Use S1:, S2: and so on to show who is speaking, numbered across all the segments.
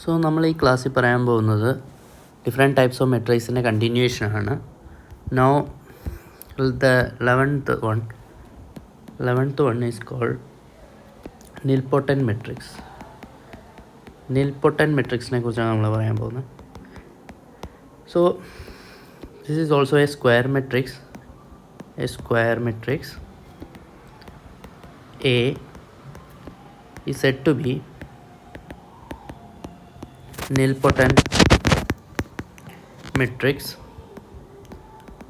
S1: So നമ്മൾ ഈ ക്ലാസ്സിൽ പറയാൻ പോകുന്നത് ഡിഫറെൻറ്റ് ടൈപ്സ് ഓഫ് മെട്രിക്സിൻ്റെ കണ്ടിന്യൂവേഷനാണ്. Now the 11th one is called nilpotent matrix. Nilpotent matrixനെ കുറിച്ചാണ് നമ്മൾ പറയാൻ പോകുന്നത്. So this is also a square matrix. A square matrix A is said to be nilpotent matrix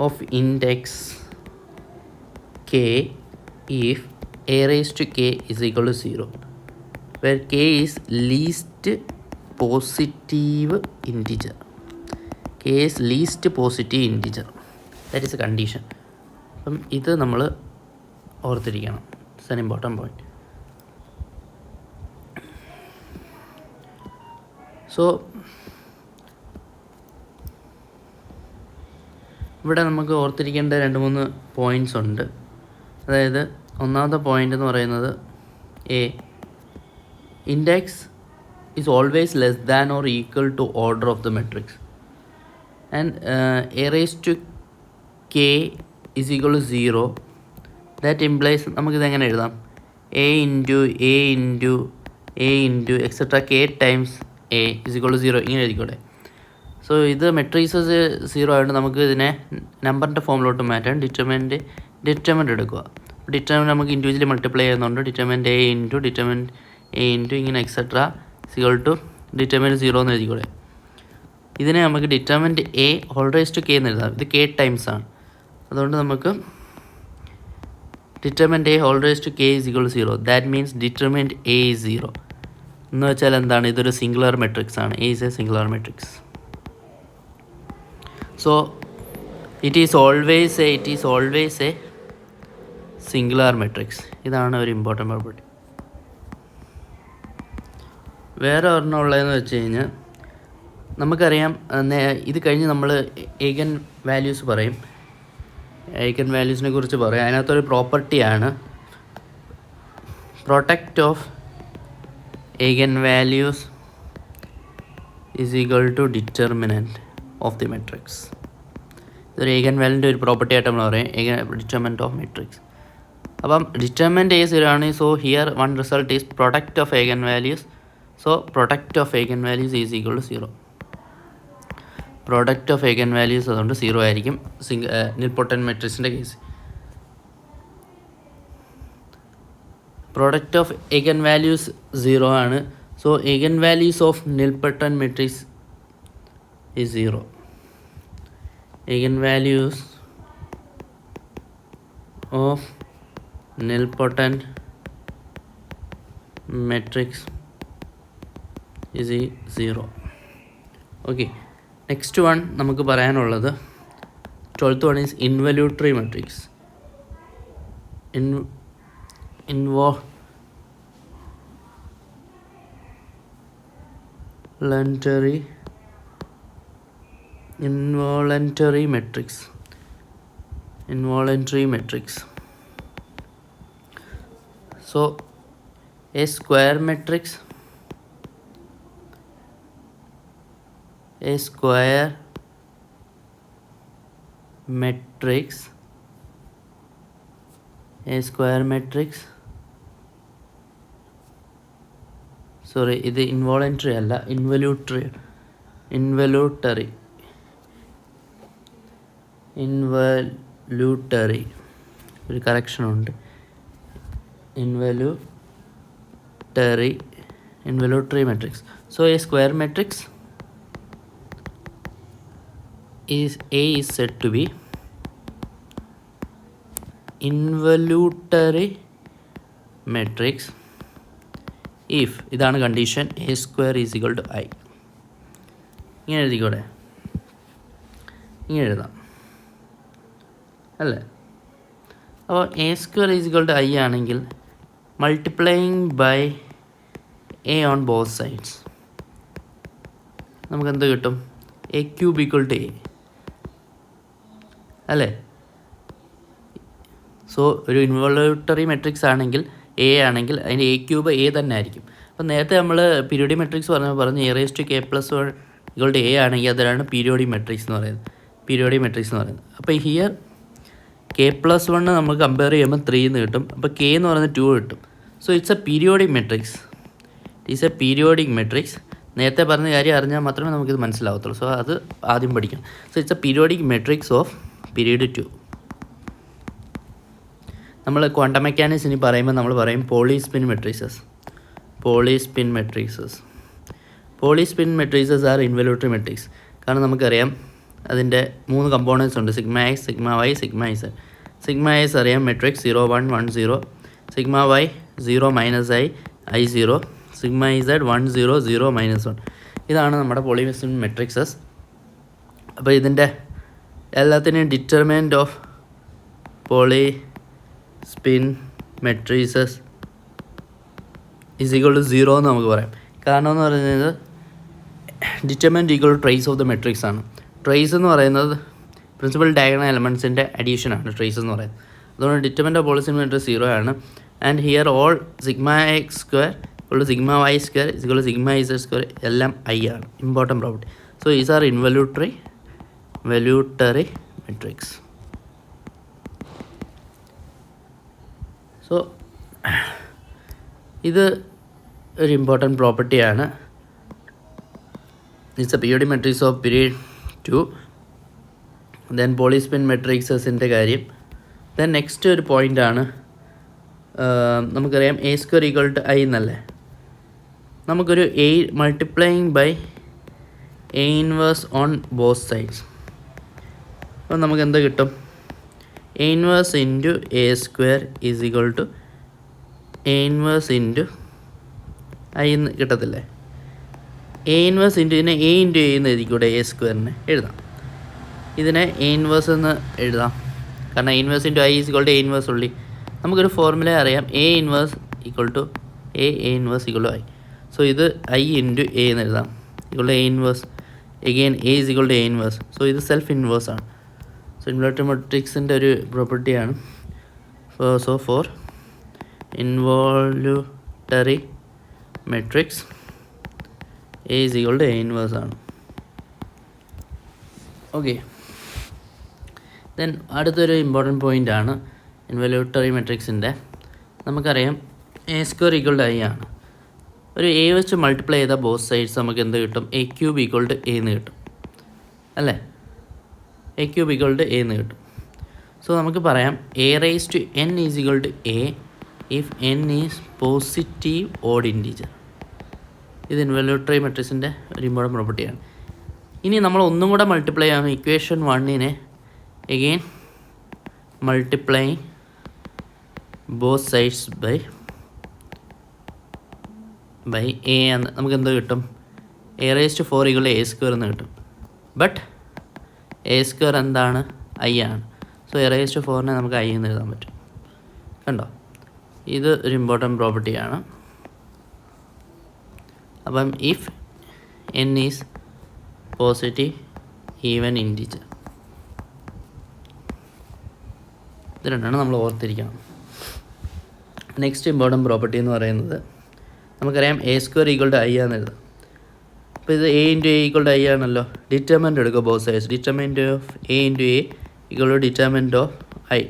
S1: of index k if a raised to k is equal to 0, where k is least positive integer. K is least positive integer. That is a condition. അപ്പം ഇത് നമ്മൾ ഓർത്തിരിക്കണം. It's an important point. So ഇവിടെ നമുക്ക് ഓർത്തിരിക്കേണ്ട 2-3 points ഉണ്ട്. അതായത് ഒന്നാമത്തെ പോയിൻ്റ് എന്ന് പറയുന്നത് index is always less than or equal to order of the matrix and A raise to K is equal to 0. That implies നമുക്കിതെങ്ങനെ എഴുതാം? A into etcetera k times A is equal to 0 ഇങ്ങനെ എഴുതിക്കൂടെ? So ഇത് matrixes 0 ആയതുകൊണ്ട് നമുക്ക് ഇതിനെ നമ്പറിൻ്റെ ഫോമിലോട്ട് മാറ്റാൻ determinant എടുക്കുക. ഡിറ്റർമിനൻ്റ് നമുക്ക് ഇൻഡിവിജ്വലി മൾട്ടിപ്ലൈ ചെയ്യുന്നുണ്ട്. ഡിറ്റർമിനൻ്റ് എ ഇൻറ്റു ഇങ്ങനെ എക്സെട്ര സിക്വൽ ടു ഡിറ്റർമിനൻ്റ് 0 എന്ന് എഴുതിക്കൂടെ? ഇതിനെ നമുക്ക് determinant A whole raise to K എന്ന് എഴുതാം. ഇത് കെ ടൈംസ് ആണ്. അതുകൊണ്ട് നമുക്ക് determinant A whole raise to K is equal to 0. That means determinant A is 0 എന്ന് വെച്ചാൽ എന്താണ്? ഇതൊരു സിംഗുലർ മെട്രിക്സ് ആണ്. A is A singular matrix. So it is always a singular matrix. ഇതാണ് ഒരു ഇമ്പോർട്ടൻ്റ് പ്രോപ്പർട്ടി. വേറെ ഒരെണ്ണം ഉള്ളതെന്ന് വെച്ച് കഴിഞ്ഞാൽ നമുക്കറിയാം, ഇത് കഴിഞ്ഞ് നമ്മൾ ഏഗൻ വാല്യൂസ് പറയും. ഏഗൻ വാല്യൂസിനെ കുറിച്ച് പറയും. അതിനകത്തൊരു പ്രോപ്പർട്ടിയാണ് product of eigen values is equal to determinant of the matrix. ഇതൊരു ഏഗൻ വാല്യൂൻ്റെ ഒരു പ്രോപ്പർട്ടി ആയിട്ട് നമ്മൾ പറയും, ഡിറ്റർമിനൻ്റ് ഓഫ് മെട്രിക്സ്. അപ്പം ഡിറ്റർമിനൻ്റ് എ 0 ആണ്. So here one result is product of eigen values. So product of eigen values is equal to 0. Product of eigen values അതുകൊണ്ട് 0 ആയിരിക്കും നിൽപോട്ടൻ്റ് മെട്രിക്സിൻ്റെ case. Product of eigen values 0 ആണ്. So eigen values of നിൽപോട്ടൻ്റ് matrix is 0. Eigenvalues of nilpotent matrix is 0. Okay, next one നമുക്ക് പറയാനുള്ളത് 12th one is involutory matrix. Involutory matrix. So a square matrix sorry, ഇത് involuntary അല്ല, involutory ഒരു കറക്ഷനുണ്ട്. Involutory matrix. So a square matrix is said to be involutory matrix if ഇതാണ് condition a square is equal to I. ഇങ്ങനെ എഴുതിക്കോടെ? ഇങ്ങനെ എഴുതാം അല്ലേ? അപ്പോൾ A square is equal to I ആണെങ്കിൽ multiplying by A on both sides നമുക്ക് എന്ത് കിട്ടും? A cube equal to A അല്ലേ? സോ ഒരു ഇൻവോൾയൂട്ടറി മെട്രിക്സ് ആണെങ്കിൽ എ ആണെങ്കിൽ അതിൻ്റെ എ ക്യൂബ് എ തന്നെ ആയിരിക്കും. അപ്പോൾ നേരത്തെ നമ്മൾ പീരിയോഡിക് മെട്രിക്സ് പറഞ്ഞു a⁻k+1 = a ആണെങ്കിൽ അതിലാണ് പീരിയോഡിക് മെട്രിക്സ് എന്ന് പറയുന്നത്. അപ്പോൾ ഹിയർ k+1 നമുക്ക് കമ്പയർ ചെയ്യുമ്പോൾ 3 എന്ന് കിട്ടും. അപ്പോൾ k എന്ന് പറയുന്നത് 2 കിട്ടും. So it's a periodic matrix. നേരത്തെ പറഞ്ഞ കാര്യം അറിഞ്ഞാൽ മാത്രമേ നമുക്കിത് മനസ്സിലാവത്തുള്ളൂ. സോ അത് ആദ്യം പഠിക്കണം. So it's a periodic matrix of period 2. നമ്മൾ ക്വാണ്ടം മെക്കാനിക്സ് ഇനി പറയുമ്പോൾ നമ്മൾ പറയും Pauli spin matrices are involutory matrix. കാരണം നമുക്കറിയാം അതിൻ്റെ 3 കമ്പോണൻസ് ഉണ്ട്, sigma x, sigma y, sigma z. Sigma x അറിയാം matrix 0 1 1 0, sigma y 0 - i 0, sigma z 1 0 0 -1. ഇതാണ് നമ്മുടെ പോളിസ്പിൻ മെട്രിക്സസ്. അപ്പോൾ ഇതിൻ്റെ എല്ലാത്തിനെയും ഡിറ്റർമിനൻ്റ് ഓഫ് പോളിസ്പിൻ മെട്രിസസ് = 0 എന്ന് നമുക്ക് പറയാം. കാരണം എന്ന് പറയുന്നത് determinant = trace of the matrix ആണ്. ട്രേസ് എന്ന് പറയുന്നത് പ്രിൻസിപ്പൽ ഡയഗണൽ എലമെൻറ്റ്സിൻ്റെ അഡീഷനാണ് ട്രേസ് എന്ന് പറയുന്നത്. അതുകൊണ്ട് ഡിറ്റർമിനൻ്റ് ഓഫ് പോളിസ്പിൻ മെട്രിക്സ് 0 ആണ്. And here all sigma x square sigma y square sigma z square എല്ലാം i ആണ്. Important property. So is are involutory matrix. So ഇത് ഒരു ഇമ്പോർട്ടൻറ്റ് പ്രോപ്പർട്ടിയാണ്. It's a periodic matrix of period 2. Then Pauli spin മെട്രിക്സസിൻ്റെ കാര്യം. Then next ഒരു പോയിൻ്റാണ്, നമുക്കറിയാം a² = i എന്നല്ലേ. നമുക്കൊരു a multiplying by a inverse on both sides. അപ്പോൾ നമുക്ക് എന്താ കിട്ടും? a inverse into a² = a inverse into i എന്ന് കിട്ടത്തില്ലേ? a ഇൻവേഴ്സ് ഇൻറ്റു ഇതിനെ a ഇൻറ്റു a എന്ന് എഴുതിക്കൂടെ? a² എഴുതാം. ഇതിനെ a ഇൻവേഴ്സ് എന്ന് എഴുതാം. കാരണം a inverse into i = a inverse ഉള്ളി. നമുക്കൊരു ഫോർമുല അറിയാം, a ഇൻവേഴ്സ് = i. സോ ഇത് i ഇൻറ്റു a എന്ന് എഴുതാം a inverse. Again a = a inverse. So ഇത് സെൽഫ് ഇൻവേഴ്സ് ആണ്. സോ ഇൻവല്യൂട്ടറി മെട്രിക്സിൻ്റെ ഒരു പ്രോപ്പർട്ടിയാണ്. So for involutory matrix a = a inverse ആണ്. ഓക്കെ. ദെൻ അടുത്തൊരു ഇമ്പോർട്ടൻറ്റ് പോയിൻ്റ് ആണ് ഇൻവല്യൂട്ടറി മെട്രിക്സിൻ്റെ. നമുക്കറിയാം a² = i ആണ്. ഒരു a വെച്ച് മൾട്ടിപ്ലൈ ചെയ്താൽ ബോത്ത് സൈഡ്സ് നമുക്ക് എന്ത് കിട്ടും? a³ = a എന്ന് കിട്ടും അല്ലേ? a³ = a എന്ന് കിട്ടും. സോ നമുക്ക് പറയാം a⁻n = a if n is positive odd integer. ഇത് ഇൻവല്യൂട്ടറി മെട്രിക്സിൻ്റെ ഒരു ഇമ്പോർട്ടൻറ്റ് പ്രോപ്പർട്ടിയാണ്. ഇനി നമ്മൾ ഒന്നും കൂടെ മൾട്ടിപ്ലൈ ചെയ്യണം. ഇക്വേഷൻ 1-നെ again multiply both sides by a എന്ന് നമുക്ക് എന്ത് കിട്ടും? a⁻4 = a² എന്ന് കിട്ടും. ബട്ട് a² എന്താണ്? i ആണ്. സോ a⁻4-നെ നമുക്ക് i എന്ന് എഴുതാൻ പറ്റും. കണ്ടോ? ഇത് ഒരു ഇമ്പോർട്ടൻറ്റ് പ്രോപ്പർട്ടിയാണ്. അപ്പം if n is positive even integer, ഇത് രണ്ടാണ് നമ്മൾ ഓർത്തിരിക്കണം. നെക്സ്റ്റ് ഇമ്പോർട്ടൻറ്റ് പ്രോപ്പർട്ടി എന്ന് പറയുന്നത് നമുക്കറിയാം a² = i ആണെന്ന് എഴുതാം. അപ്പോൾ ഇത് a × a = i ആണല്ലോ. ഡിറ്റർമിനൻ്റ് എടുക്കുക both sides. Determinant of a × a = determinant of i.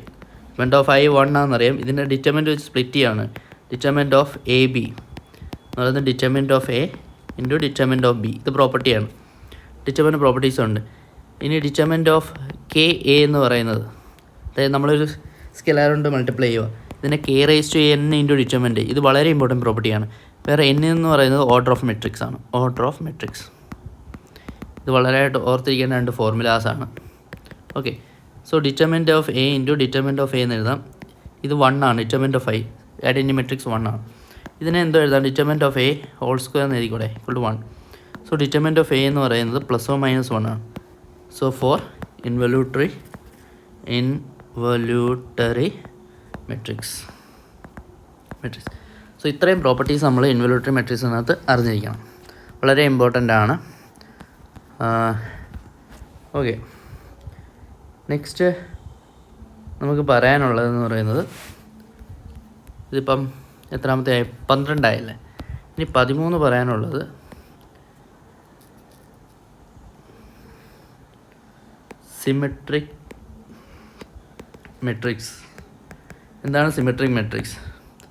S1: Determinant of i 1 ആണെന്നറിയാം. ഇതിൻ്റെ ഡിറ്റർമിനൻ്റ് വെച്ച് സ്പ്ലിറ്റ് ചെയ്യാണ്. ഡിറ്റർമിനൻ്റ് ഓഫ് ab എന്ന് പറയുന്നത് determinant of a × determinant of b. ഇത് പ്രോപ്പർട്ടിയാണ്. ഡിറ്റർമിനൻ്റ് പ്രോപ്പർട്ടീസ് ഉണ്ട്. ഇനി ഡിറ്റർമിനൻ്റ് ഓഫ് k a എന്ന് പറയുന്നത്, അതായത് നമ്മളൊരു സ്കെലാർ കൊണ്ട് മൾട്ടിപ്ലൈ ചെയ്യുക. ഇതിനെ k⁻n × ഡിറ്റർമിനൻ്റ്. ഇത് വളരെ ഇമ്പോർട്ടൻറ്റ് പ്രോപ്പർട്ടിയാണ്. വേറെ n എന്ന് പറയുന്നത് ഓർഡർ ഓഫ് മെട്രിക്സ് ആണ്. ഇത് വളരെ ഓർത്തിരിക്കേണ്ട 2 ഫോർമുലാസാണ്. Okay. So determinant of a × determinant of a എന്ന് എഴുതാം. ഇത് 1 ആണ്. Determinant of i identity matrix 1 ആണ്. ഇതിനെ എന്തോ എഴുതാം? ഡിറ്റർമിനൻ്റ് ഓഫ് a ² എന്ന് എഴുതിക്കൂടെ? = 1. സോ ഡിറ്റർമിനൻ്റ് ഓഫ് a എന്ന് പറയുന്നത് +or -1 ആണ്. So for involutory matrix. So ഇത്രയും പ്രോപ്പർട്ടീസ് നമ്മൾ ഇൻവല്യൂട്ടറി മെട്രിക്സിനകത്ത് അറിഞ്ഞിരിക്കണം. വളരെ ഇമ്പോർട്ടൻ്റ് ആണ്. ഓക്കെ. നെക്സ്റ്റ് നമുക്ക് പറയാനുള്ളതെന്ന് പറയുന്നത്, ഇതിപ്പം എത്രാമത്തെ ആയി? 12 ആയില്ലേ. ഇനി 13 പറയാനുള്ളത് സിമെട്രിക് മെട്രിക്സ്. എന്താണ് സിമെട്രിക് മെട്രിക്സ്?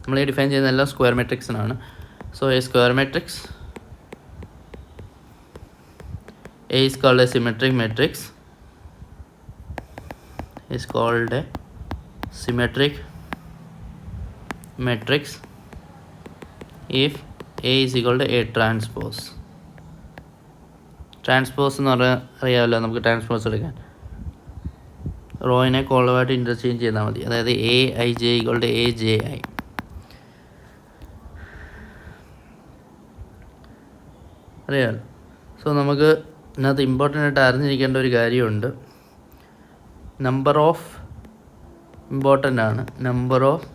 S1: നമ്മൾ ഈ ഡിഫൈൻ ചെയ്യുന്ന എല്ലാം സ്ക്വയർ മെട്രിക്സിനാണ്. So a square matrix A is called a symmetric matrix, is called a symmetric matrix if A is equal to A transpose. Transpose എന്ന് പറഞ്ഞാൽ അറിയാമല്ലോ, നമുക്ക് ട്രാൻസ്പോസ് എടുക്കാൻ റോയിനെ കോളമായിട്ട് ഇൻ്റർചേഞ്ച് ചെയ്താൽ മതി. അതായത് AIJ ഈക്വൾ ടു AJI. അറിയാമല്ലോ. സോ നമുക്ക് ഇതിനകത്ത് ഇമ്പോർട്ടൻ്റ് ആയിട്ട് അറിഞ്ഞിരിക്കേണ്ട ഒരു കാര്യമുണ്ട്. നമ്പർ ഓഫ് ഇമ്പോർട്ടൻ്റ് ആണ്. Number of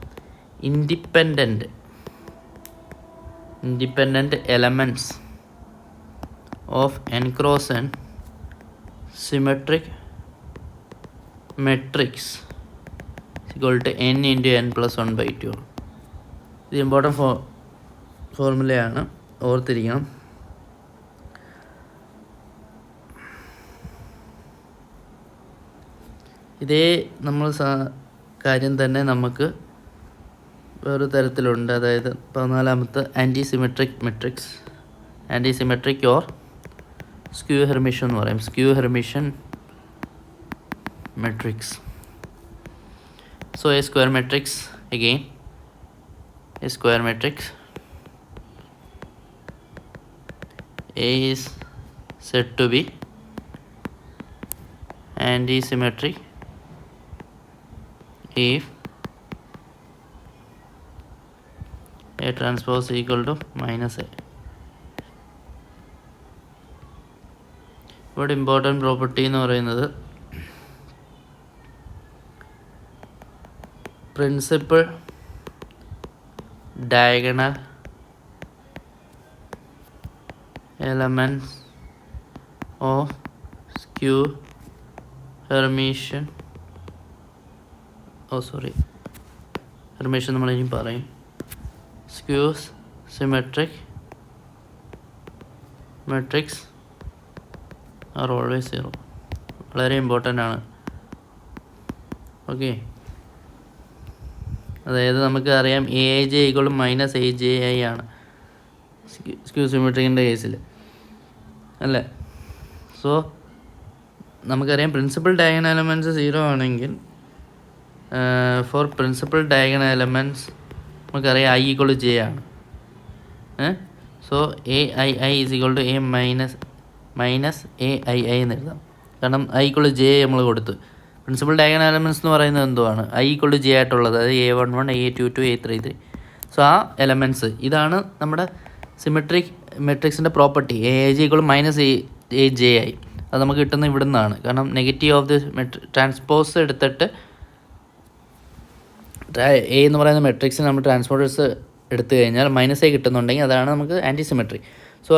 S1: independent elements of n cross n symmetric matrix is equal to n into n plus 1/2. ഇത് ഇമ്പോർട്ടൻ്റ് ഫോർമുലയാണ്, ഓർത്തിരിക്കണം. ഇതേ നമ്മൾ കാര്യം തന്നെ നമുക്ക് വേറെ തരത്തിലുണ്ട്. അതായത് 14ാമത്തെ antisymmetric matrix, antisymmetric or skew Hermitian എന്ന് പറയും. Skew Hermitian matrix. So a square matrix, again a square matrix A is said to be antisymmetric if A transpose equal to minus A. ഇവിടെ ഇമ്പോർട്ടൻ്റ് പ്രോപ്പർട്ടി എന്ന് പറയുന്നത് principal diagonal elements of skew hermitian hermitian നമ്മളിനി പറയും. Skews symmetric matrix are always zero. വളരെ important ആണ്. Okay, അതായത് നമുക്ക് അറിയാം AIJ ഈക്വൾ മൈനസ് AJI ആണ് സ്ക്യൂ സിമെട്രിക്കിൻ്റെ കേസിൽ, അല്ലേ? സോ നമുക്കറിയാം പ്രിൻസിപ്പൽ ഡയഗണൽ എലമെൻറ്റ്സ് 0 ആണെങ്കിൽ ഫോർ പ്രിൻസിപ്പൽ ഡയഗണൽ എലമെൻറ്റ്സ് നമുക്കറിയാം I ഈക്വൾ ടു J ആണ്. So AII is equal to A minus AII എന്ന് എഴുതാം. കാരണം I ഈക്വൾ ടു J നമ്മൾ കൊടുത്തു. പ്രിൻസിപ്പൽ ഡയഗണൽ എലമെൻറ്റ്സ് എന്ന് പറയുന്നത് എന്തുവാണ്? I ഈക്വൾ ടു J ആയിട്ടുള്ളത്, അതായത് A11 A22 A33. സോ ആ എലമെൻറ്റ്സ് ഇതാണ് നമ്മുടെ സിമെട്രിക് മെട്രിക്സിൻ്റെ property. AIJ equal minus AJI. അത് നമുക്ക് കിട്ടുന്ന ഇവിടെ നിന്നാണ്. കാരണം നെഗറ്റീവ് ഓഫ് ദി ട്രാൻസ്പോസ് എടുത്തിട്ട് A എന്ന് പറയുന്ന മെട്രിക്സിന് നമ്മൾ ട്രാൻസ്പോസ് എടുത്തു കഴിഞ്ഞാൽ മൈനസ് A കിട്ടുന്നുണ്ടെങ്കിൽ അതാണ് നമുക്ക് ആൻറ്റിസിമെട്രി. സോ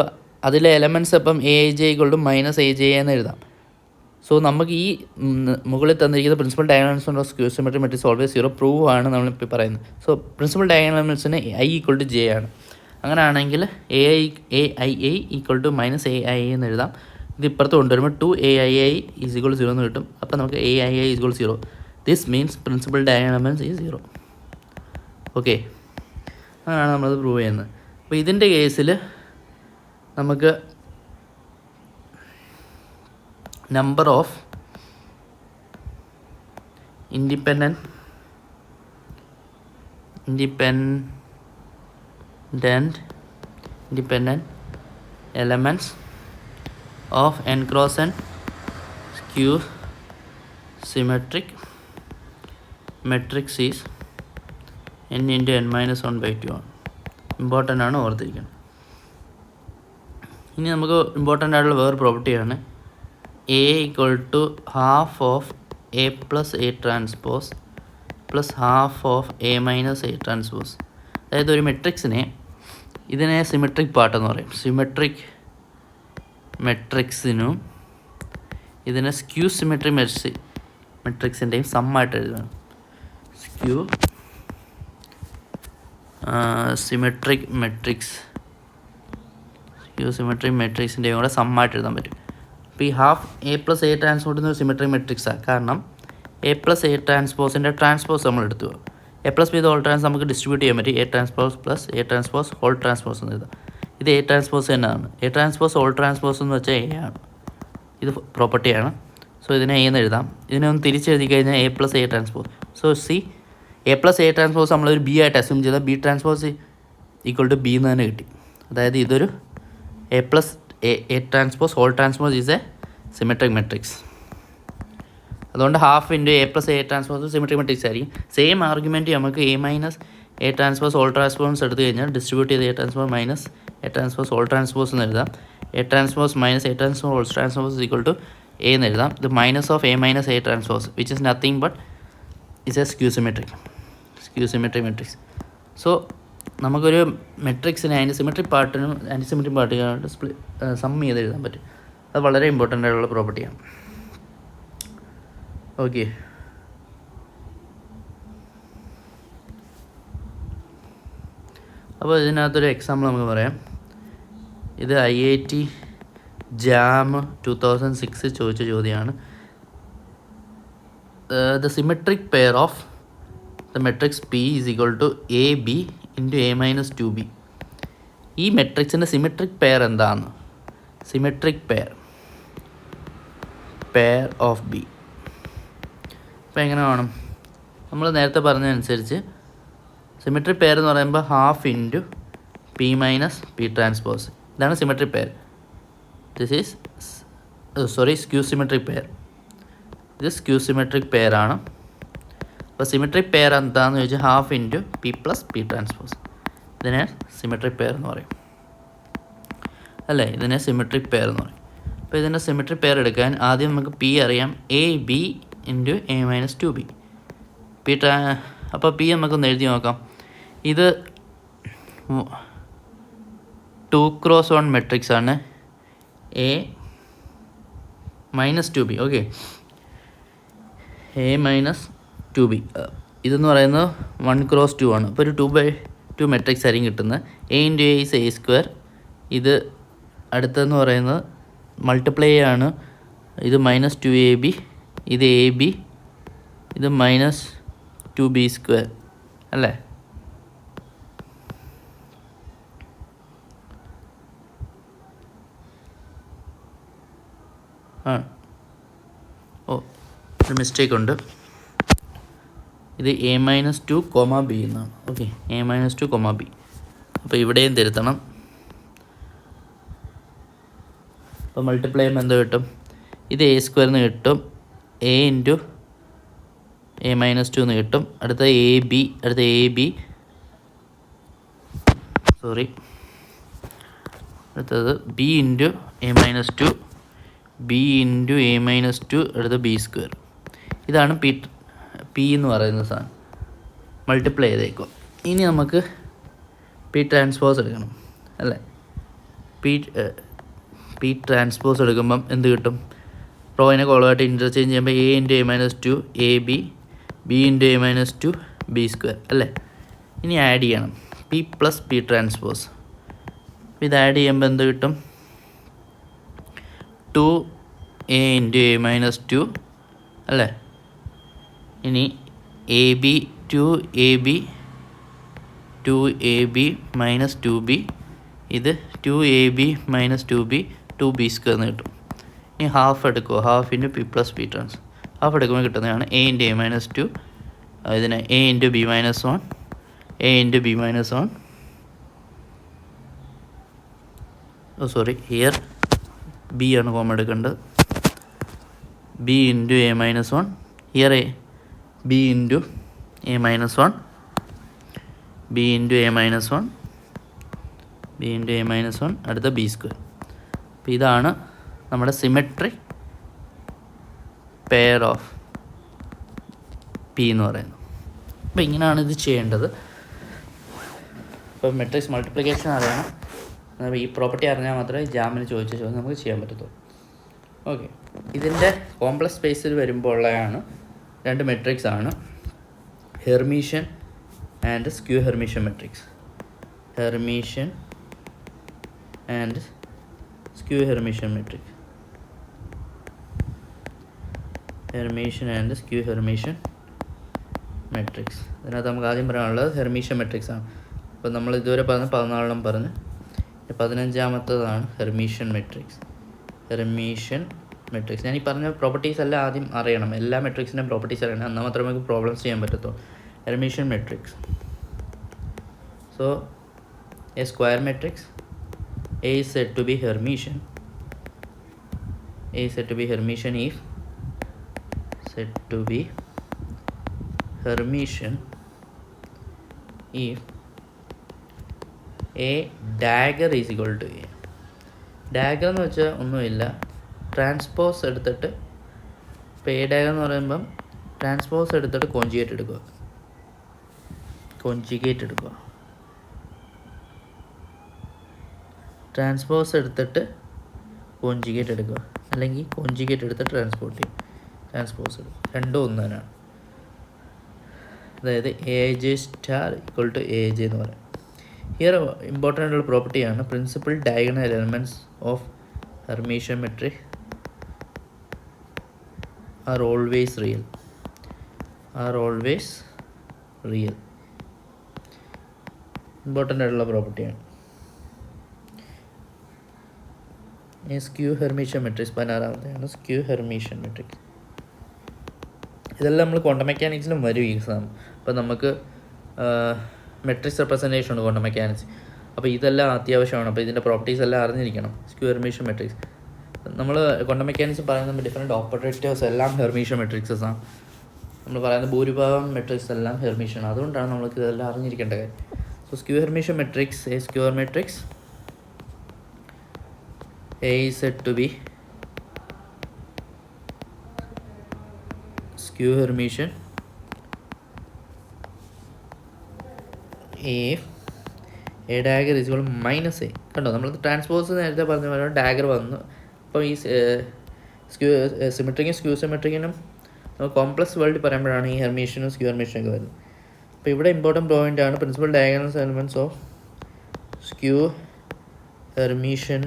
S1: അതിലെ എലമെൻറ്റ്സ് അപ്പം AIJ equal to minus AJI എന്ന് എഴുതാം. സോ നമുക്ക് ഈ മുകളിൽ തന്നിരിക്കുന്ന principal diagonals of skew symmetric matrix always zero prove ആണ് നമ്മളിപ്പോൾ പറയുന്നത്. സോ പ്രിൻസിപ്പൽ ഡയഗണൽ എലമെൻറ്റ്സിന് I ഈക്വൾ ടു J ആണ്. അങ്ങനെയാണെങ്കിൽ AII equal to minus AII എന്ന് എഴുതാം. ഇത് ഇപ്പുറത്ത് കൊണ്ടുവരുമ്പോൾ 2AII ഈസ് ഈക്വൾ 0 എന്ന് കിട്ടും. അപ്പോൾ നമുക്ക് AII is equal 0. This means principal diagonal elements is 0. Okay, അങ്ങനെയാണ് നമ്മളത് പ്രൂവ് ചെയ്യുന്നത്. അപ്പോൾ ഇതിൻ്റെ കേസിൽ നമുക്ക് number of independent elements of n cross n skew symmetric matrix is n into n minus 1/2 ആണ്. ഇമ്പോർട്ടൻ്റ് ആണ്, ഓർത്തിരിക്കണം. ഇനി നമുക്ക് ഇമ്പോർട്ടൻ്റ് ആയിട്ടുള്ള വേറെ പ്രോപ്പർട്ടിയാണ് A equal to half of A plus A transpose plus half of A minus A transpose. അതായത് ഒരു മെട്രിക്സിനെ, ഇതിനെ സിമെട്രിക് പാർട്ട് എന്ന് പറയും. സിമെട്രിക് മെട്രിക്സിനും ഇതിനെ സ്ക്യൂ സിമെട്രിക് മെട്രിക്സിൻ്റെയും സമ്മായിട്ട് എഴുതണം. സ്ക്യൂ സിമെട്രിക് മെട്രിക്സ് സിമെട്രിക് മെട്രിക്സിൻ്റെയും കൂടെ സമ്മായിട്ട് എഴുതാൻ പറ്റും. അപ്പോൾ ഈ half A plus A transpose എന്നൊരു സിമെട്രിക് മെട്രിക്സാണ്. കാരണം എ പ്ലസ് എ ട്രാൻസ്പോസിൻ്റെ ട്രാൻസ്പോസ് നമ്മൾ എടുത്തു. A plus B whole trans നമുക്ക് ഡിസ്ട്രിബ്യൂട്ട് ചെയ്യാൻ പറ്റും. A transpose plus A transpose whole transpose എന്ന് എഴുതാം. ഇത് എ ട്രാൻസ്പോസ് തന്നെയാണ്. എ ട്രാൻസ്പോസ് ഹോൾ ട്രാൻസ്പോസ് എന്ന് വെച്ചാൽ എ ആണ്. ഇത് പ്രോപ്പർട്ടിയാണ്. സോ ഇതിനെ എ എന്ന് എഴുതാം. ഇതിനെ ഒന്ന് തിരിച്ചെഴുതി കഴിഞ്ഞാൽ A plus A transpose. So C A plus A transpose നമ്മളൊരു ബി ആയിട്ട് അസ്യൂം ചെയ്താൽ B transpose equal to B എന്ന് തന്നെ കിട്ടി. അതായത് ഇതൊരു A plus A transpose whole transpose is a symmetric matrix. അതുകൊണ്ട് half into A plus A transpose symmetric matrix ആയിരിക്കും. സെയിം ആർഗ്യുമെൻറ്റ് നമുക്ക് A minus A transpose whole transpose എടുത്തു കഴിഞ്ഞാൽ ഡിസ്ട്രിബ്യൂട്ട് ചെയ്ത് A transpose minus A transpose whole transpose എന്ന് എഴുതാം. A transpose minus A transpose whole transpose equal to A എന്ന് എഴുതാം. ഇത് minus of A minus A transpose which is nothing but is A skew symmetric matrix. So നമുക്കൊരു മെട്രിക്സിനെ അതിൻ്റെ symmetric പാർട്ടിനും ആൻറ്റിസിമെട്രിക് പാർട്ടിനായിട്ട് some ചെയ്ത് എഴുതാൻ പറ്റും. അത് വളരെ ഇമ്പോർട്ടൻ്റ് ആയിട്ടുള്ള പ്രോപ്പർട്ടിയാണ്. ഓക്കെ, അപ്പോൾ ഇതിനകത്തൊരു എക്സാമ്പിൾ നമുക്ക് പറയാം. ഇത് IIT JAM 2006 ചോദിച്ച ചോദ്യമാണ്. The symmetric pair of the matrix P is equal to AB into A minus 2B. ഈ മെട്രിക്സിൻ്റെ സിമെട്രിക് പെയർ എന്താണ്? Symmetric pair of B. അപ്പോൾ എങ്ങനെ വേണം? നമ്മൾ നേരത്തെ പറഞ്ഞതനുസരിച്ച് സിമെട്രിക് പെയർ എന്ന് പറയുമ്പോൾ half into P minus P transpose. ഇതാണ് symmetric pair. This is skew symmetric pair. ഇത് സ്ക്യൂ സിമെട്രിക് പെയർ ആണ്. അപ്പോൾ സിമെട്രിക് പെയർ എന്താണെന്ന് ചോദിച്ചാൽ half into P plus P transpose. ഇതിനെ സിമെട്രിക് പെയർ എന്ന് പറയും അല്ലേ? ഇതിനെ സിമെട്രിക് പെയർ എന്ന് പറയും. അപ്പോൾ ഇതിൻ്റെ സിമെട്രിക് പെയർ എടുക്കാൻ ആദ്യം നമുക്ക് P അറിയാം. AB into A minus 2B. അപ്പോൾ P നമുക്കൊന്ന് എഴുതി നോക്കാം. ഇത് 2x1 മെട്രിക്സ് ആണ്. A minus 2B. Okay, A minus 2B. ഇതെന്ന് പറയുന്നത് 1x2 ആണ്. അപ്പോൾ ഒരു 2x2 മെട്രിക്സ് ആയിരിക്കും കിട്ടുന്നത്. A into A is A square. ഇത് അടുത്തെന്ന് പറയുന്നത് മൾട്ടിപ്ലൈ ആണ്. ഇത് മൈനസ് 2AB, ഇത് AB, ഇത് മൈനസ് 2B സ്ക്വയർ അല്ലേ? ഒരു മിസ്റ്റേക്ക് ഉണ്ട്. ഇത് A മൈനസ് 2, B എന്നാണ്. Okay, A minus 2, B. അപ്പോൾ ഇവിടെയും തിരുത്തണം. അപ്പോൾ മൾട്ടിപ്ലൈ ചെയ്യുമ്പോൾ എന്ത് കിട്ടും? ഇത് A സ്ക്വയറിന് കിട്ടും. A ഇൻറ്റു A മൈനസ് 2 എന്ന് കിട്ടും. അടുത്ത AB അടുത്തത് B into A minus 2, B into A minus 2, അടുത്ത B സ്ക്വയർ. ഇതാണ് P എന്ന് പറയുന്ന സാധനം. മൾട്ടിപ്ലൈ ചെയ്തേക്കും. ഇനി നമുക്ക് P ട്രാൻസ്പോസ് എടുക്കണം അല്ലേ? P ട്രാൻസ്പോസ് എടുക്കുമ്പം എന്ത് കിട്ടും? റോയിനെ കോളമായിട്ട് ഇൻ്റർചേഞ്ച് ചെയ്യുമ്പോൾ A into A minus 2 AB, B into A minus 2 B square അല്ലേ? ഇനി ആഡ് ചെയ്യണം P പ്ലസ് P ട്രാൻസ്പോസ്. ഇത് ആഡ് ചെയ്യുമ്പോൾ എന്ത് കിട്ടും? 2A ഇൻറ്റു A മൈനസ് 2 അല്ലേ? ഇനി AB 2AB മൈനസ് 2B. ഇത് 2AB minus 2B 2B square എന്ന് കിട്ടും. ഇനി ഹാഫ് എടുക്കുക. Half into P plus P trans. Half എടുക്കുമ്പോൾ കിട്ടുന്നതാണ് A ഇൻറ്റു A മൈനസ് 2. ഇതിന് A into B minus 1, A into B minus 1. Here B ആണ് common എടുക്കേണ്ടത്. B into A minus 1. Here B into A minus 1, B into A minus 1, B into A minus 1, അടുത്ത B square. അപ്പോൾ ഇതാണ് നമ്മുടെ symmetric pair of P എന്ന് പറയുന്നത്. അപ്പോൾ ഇങ്ങനെയാണ് ഇത് ചെയ്യേണ്ടത്. അപ്പോൾ മെട്രിക്സ് മൾട്ടിപ്ലിക്കേഷൻ അറിയണം. ഈ പ്രോപ്പർട്ടി അറിഞ്ഞാൽ മാത്രമേ ജാമിന് ചോദിച്ച ചോദ്യം നമുക്ക് ചെയ്യാൻ പറ്റത്തുള്ളൂ. ഓക്കെ, ഇതിൻ്റെ കോംപ്ലക്സ് സ്പേസിൽ വരുമ്പോൾ ഉള്ളതാണ് രണ്ട് മെട്രിക്സ് ആണ്, Hermitian and skew Hermitian matrix. Hermitian and skew Hermitian matrix. Hermitian and skew Hermitian matrix. ഇതിനകത്ത് നമുക്ക് ആദ്യം പറയാനുള്ളത് ഹെർമീഷ്യൻ മെട്രിക്സ് ആണ്. അപ്പോൾ നമ്മൾ ഇതുവരെ പറഞ്ഞ് 14 പറഞ്ഞ് 15ാമത്തതാണ് ഹെർമീഷ്യൻ മെട്രിക്സ്. ഹെർമീഷ്യൻ മെട്രിക്സ് ഞാൻ ഈ പറഞ്ഞ പ്രോപ്പർട്ടീസ് എല്ലാം ആദ്യം അറിയണം. എല്ലാ മെട്രിക്സിൻ്റെയും പ്രോപ്പർട്ടീസ് അറിയണം, എന്നാൽ മാത്രമേ നമുക്ക് പ്രോബ്ലംസ് ചെയ്യാൻ പറ്റത്തുള്ളൂ. Hermitian matrix. So a square matrix A is said to be Hermitian. A is said to be Hermitian if A dagger is equal to A. Dagger എന്ന് വെച്ചാൽ ഒന്നുമില്ല, ട്രാൻസ്പോസ് എടുത്തിട്ട്, ഇപ്പോൾ എ ഡാഗർ എന്ന് പറയുമ്പം ട്രാൻസ്പോസ് എടുത്തിട്ട് കോഞ്ചുഗേറ്റ് എടുക്കുക. Transpose എടുത്തിട്ട് കോഞ്ചുഗേറ്റ് എടുക്കുക, അല്ലെങ്കിൽ കോഞ്ചുഗേറ്റ് എടുത്ത് ട്രാൻസ്പോസ് എടുക്കുക. രണ്ടും ഒന്ന് തന്നെയാണ്. അതായത് A J star equal to A J എന്ന് പറയും. ഹിയർ ഇമ്പോർട്ടൻ്റ് ആയിട്ടുള്ള പ്രോപ്പർട്ടിയാണ് principal diagonal elements of Hermitian matrix are always real. Important ആയിട്ടുള്ള പ്രോപ്പർട്ടിയാണ്. സ്ക്യൂ ഹെർമീഷ്യൻ മെട്രിക്സ് 16ാമത്തെയാണ് സ്ക്യൂ ഹെർമീഷ്യൻ മെട്രിക്സ്. ഇതെല്ലാം നമ്മൾ ക്വാണ്ടം മെക്കാനിക്സിലും വരും ഈ എക്സാം. അപ്പോൾ നമുക്ക് മെട്രിക്സ് റെപ്രസെൻറ്റേഷൻ ഉണ്ട് ക്വാണ്ടം മെക്കാനിക്സ്. അപ്പോൾ ഇതെല്ലാം അത്യാവശ്യമാണ്. അപ്പോൾ ഇതിൻ്റെ പ്രോപ്പർട്ടീസ് എല്ലാം അറിഞ്ഞിരിക്കണം. സ്ക്യൂ ഹെർമീഷ്യൻ മെട്രിക്സ് നമ്മൾ ക്വാണ്ടം മെക്കാനിക്സ് പറയുന്ന ഡിഫറെൻറ്റ് ഓപ്പറേറ്റേഴ്സ് എല്ലാം ഹെർമീഷ്യൻ മെട്രിക്സസ് ആണ്. നമ്മൾ പറയുന്ന ഭൂരിഭാഗം മെട്രിക്സ് എല്ലാം ഹെർമീഷ്യൻ. അതുകൊണ്ടാണ് നമ്മൾക്ക് ഇതെല്ലാം അറിഞ്ഞിരിക്കേണ്ട കാര്യം. So skew Hermitian matrix, a square matrix A is said to be skew Hermitian if A dagger is equal to minus A. കണ്ടോ, നമ്മൾ ട്രാൻസ്പോസ് നേരത്തെ പറഞ്ഞ പോലെ ഡാഗർ വന്നു. അപ്പോൾ ഈ സിമെട്രിക്കും സ്ക്യൂ സിമെട്രിക്കിനും കോംപ്ലക്സ് വേൾഡിൽ പറയുമ്പോഴാണ് ഈ ഹെർമീഷ്യനും സ്ക്യൂ ഹെർമീഷ്യനൊക്കെ വരുന്നത്. അപ്പോൾ ഇവിടെ ഇമ്പോർട്ടൻറ്റ് പോയിൻ്റ് ആണ് principal diagonal elements of skew Hermitian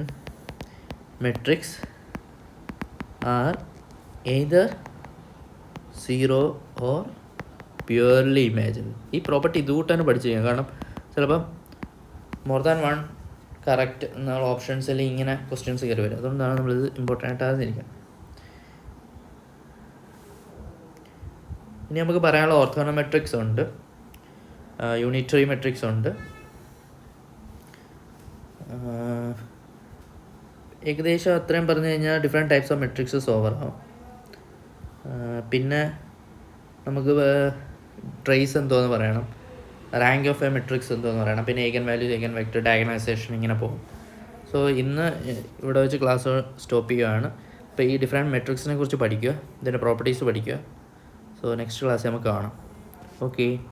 S1: metrics are either 0 or purely imaginary. ഈ പ്രോപ്പർട്ടി ഇതുകൂട്ടാണ് പഠിച്ചിരിക്കുക. കാരണം ചിലപ്പം മോർ ദാൻ വൺ കറക്റ്റ് എന്നുള്ള ഓപ്ഷൻസിൽ ഇങ്ങനെ ക്വസ്റ്റ്യൻസ് കയറി വരും. അതുകൊണ്ടാണ് നമ്മളിത് ഇമ്പോർട്ടൻ്റ് ആയിട്ട് അറിഞ്ഞിരിക്കുന്നത്. ഇനി നമുക്ക് പറയാനുള്ള ഓർത്തോണോമെട്രിക്സ് ഉണ്ട്, യൂണിറ്ററി മെട്രിക്സ് ഉണ്ട്. ഏകദേശം അത്രയും പറഞ്ഞു കഴിഞ്ഞാൽ ഡിഫറെൻറ്റ് ടൈപ്സ് ഓഫ് മെട്രിക്സസ് ഓവറാവും. പിന്നെ നമുക്ക് ട്രേസ് എന്തോന്ന് പറയണം, റാങ്ക് ഓഫ് എ മെട്രിക്സ് എന്തോന്ന് പറയണം, പിന്നെ ഏഗൻ വാല്യൂ, ഏഗൻ വെക്ടർ, ഡയഗണൈസേഷൻ, ഇങ്ങനെ പോകും. സോ ഇന്ന് ഇവിടെ വെച്ച് ക്ലാസ് സ്റ്റോപ്പ് ചെയ്യുകയാണ്. അപ്പോൾ ഈ ഡിഫറെൻറ്റ് മെട്രിക്സിനെ കുറിച്ച് പഠിക്കുക, ഇതിൻ്റെ പ്രോപ്പർട്ടീസ് പഠിക്കുക. സോ നെക്സ്റ്റ് ക്ലാസ് നമുക്ക് കാണാം. ഓക്കെ.